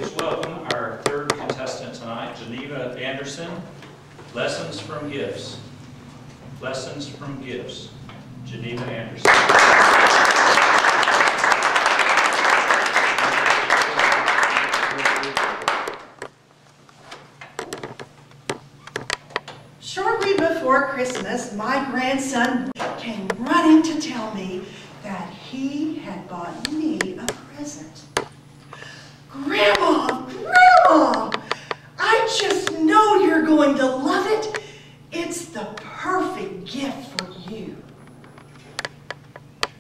Please welcome our third contestant tonight, Geneva Anderson. Lessons from Gifts. Lessons from Gifts. Geneva Anderson. Shortly before Christmas, my grandson came running to tell me that he had bought me a present. Grandma, Grandma, I just know you're going to love it. It's the perfect gift for you.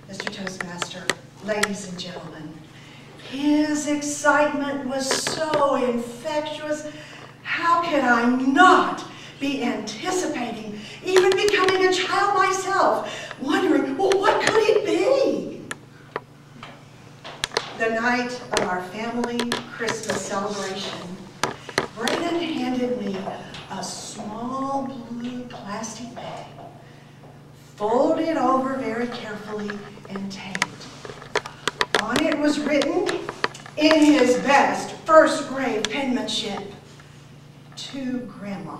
Mr. Toastmaster, ladies and gentlemen, his excitement was so infectious. How could I not be anticipating, even becoming a child myself, wondering, well, what could it be? The night of our family Christmas celebration, Braden handed me a small blue plastic bag, folded over very carefully and taped. On it was written, in his best first-grade penmanship, to Grandma,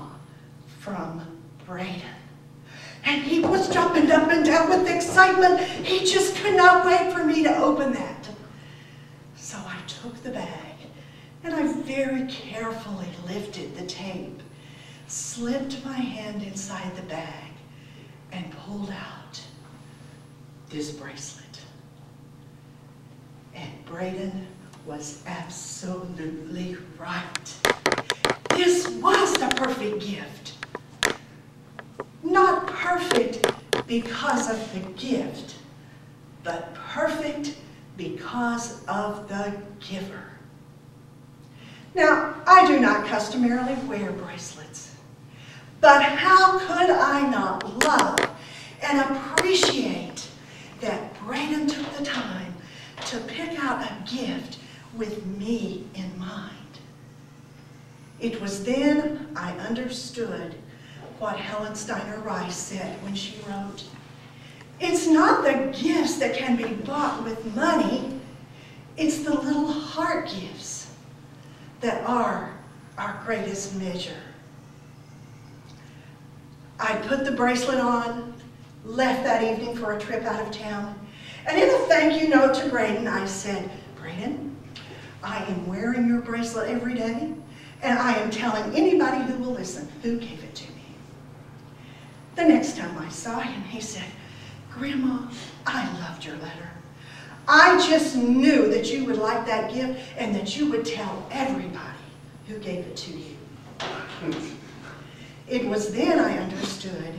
from Braden. And he was jumping up and down with excitement. He just could not wait for me to open that. So I took the bag and I very carefully lifted the tape, slipped my hand inside the bag, and pulled out this bracelet. And Braden was absolutely right. This was the perfect gift. Not perfect because of the gift, but perfect because of the giver. Now, I do not customarily wear bracelets, but how could I not love and appreciate that Braden took the time to pick out a gift with me in mind? It was then I understood what Helen Steiner Rice said when she wrote, "It's not the gifts that can be bought with money, it's the little heart gifts that are our greatest measure." I put the bracelet on, left that evening for a trip out of town, and in a thank you note to Braden, I said, "Braden, I am wearing your bracelet every day, and I am telling anybody who will listen who gave it to me." The next time I saw him, he said, "Grandma, I loved your letter. I just knew that you would like that gift and that you would tell everybody who gave it to you." It was then I understood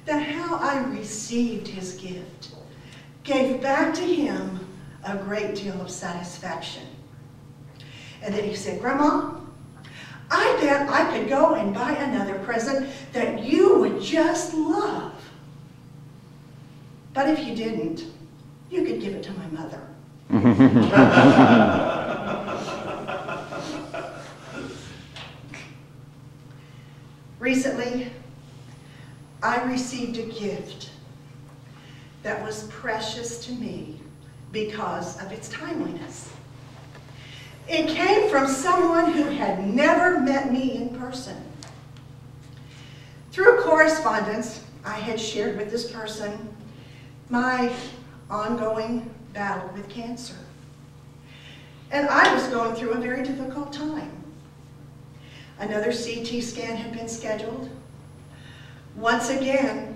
that how I received his gift gave back to him a great deal of satisfaction. And then he said, "Grandma, I bet I could go and buy another present that you would just love. But if you didn't, you could give it to my mother." Recently, I received a gift that was precious to me because of its timeliness. It came from someone who had never met me in person. Through correspondence, I had shared with this person my ongoing battle with cancer. And I was going through a very difficult time. Another CT scan had been scheduled. Once again,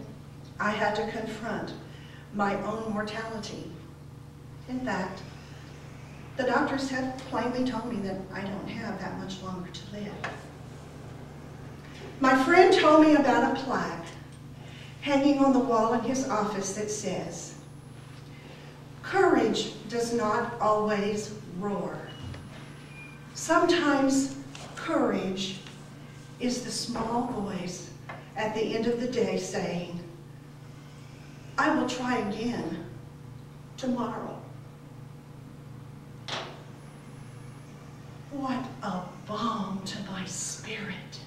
I had to confront my own mortality. In fact, the doctors have plainly told me that I don't have that much longer to live. My friend told me about a plaque hanging on the wall in his office that says, "Courage does not always roar. Sometimes courage is the small voice at the end of the day saying, I will try again tomorrow." What a balm to my spirit.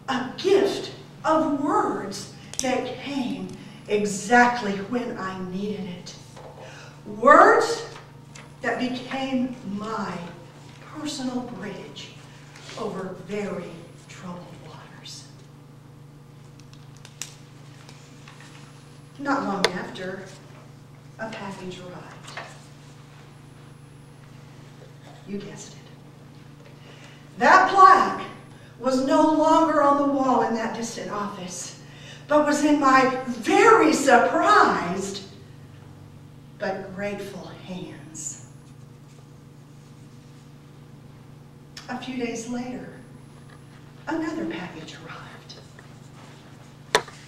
A gift of words that came exactly when I needed it. Words that became my personal bridge over very troubled waters. Not long after, a package arrived. You guessed it. That plaque was no longer on the wall in that distant office, but was in my very surprised but grateful hands. A few days later, another package arrived.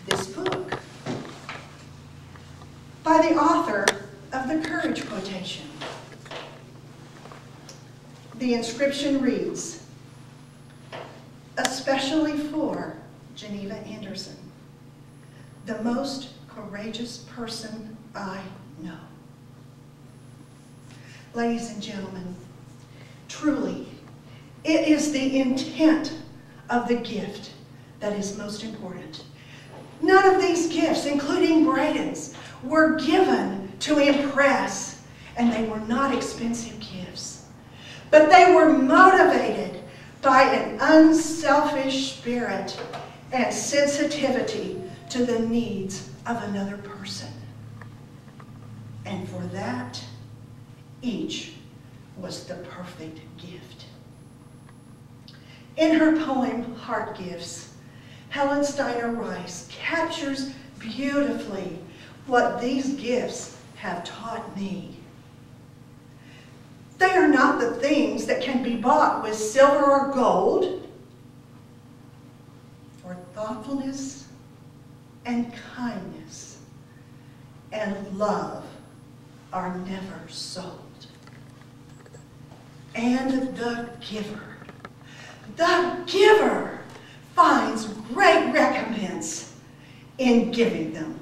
This book, by the author of the Courage Quotation. The inscription reads, "Especially for Geneva Anderson, the most courageous person I know." Ladies and gentlemen, truly, it is the intent of the gift that is most important. None of these gifts, including Braden's, were given to impress, and they were not expensive gifts. But they were motivated by an unselfish spirit and sensitivity to the needs of another person. And for that, each was the perfect gift. In her poem, Heart Gifts, Helen Steiner Rice captures beautifully what these gifts have taught me. They are not the things that can be bought with silver or gold, for thoughtfulness and kindness and love are never sold. And the giver finds great recompense in giving them.